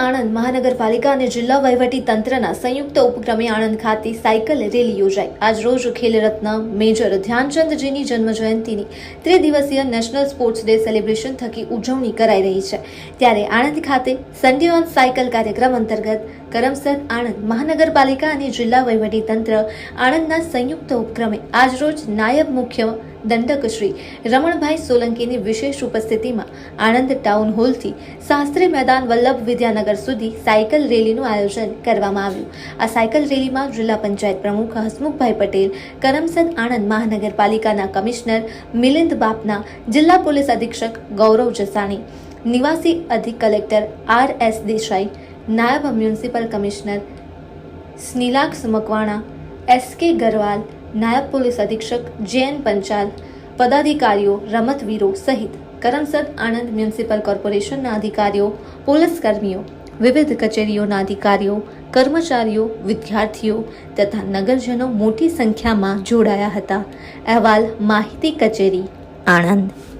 આણંદ મહાનગરપાલિકા અને જિલ્લા વહીવટી તંત્રના સંયુક્ત ઉપક્રમે આણંદ ખાતે સાયકલ રેલી યોજાઈ। આજરોજ ખેલરત્ન મેજર ધ્યાનચંદજીની જન્મજયંતિની ત્રિદિવસીય નેશનલ સ્પોર્ટ્સ ડે સેલિબ્રેશન થકી ઉજવણી કરાઈ રહી છે। ત્યારે આણંદ ખાતે સન્ડે ઓન સાયકલ કાર્યક્રમ અંતર્ગત કરમસદ આણંદ મહાનગરપાલિકા અને જિલ્લા વહીવટી તંત્ર આણંદના સંયુક્ત ઉપક્રમે આજરોજ નાયબ મુખ્ય દંડક શ્રી રમણભાઈ સોલંકીની વિશેષ ઉપસ્થિતિમાં આણંદ ટાઉન હોલથી શાસ્ત્રી મેદાન વલ્લભ વિદ્યાનગર સુધી સાયકલ રેલીનું આયોજન કરવામાં આવ્યું। આ સાયકલ રેલીમાં જિલ્લા પંચાયત પ્રમુખ હસમુખભાઈ પટેલ, કરમસદ આણંદ મહાનગરપાલિકાના કમિશનર મિલિંદ બાપના, જિલ્લા પોલીસ અધિક્ષક ગૌરવ જસાણી, નિવાસી અધિક કલેક્ટર RS દેસાઈ, નાયબ municipal commissioner સ્નિલાક્ષ Makwana, SK Garwal, નાયબ પોલીસ અધિક્ષક JN પંચાલ, પદાધિકારીઓ, રમતવીરો સહિત કરમસદ આણંદ મ્યુનિસિપલ કોર્પોરેશનના અધિકારીઓ, પોલીસ કર્મીઓ, વિવિધ કચેરીઓના અધિકારીઓ, કર્મચારીઓ, વિદ્યાર્થીઓ તથા નગરજનો મોટી સંખ્યામાં જોડાયા હતા। અહેવાલ માહિતી કચેરી, આણંદ।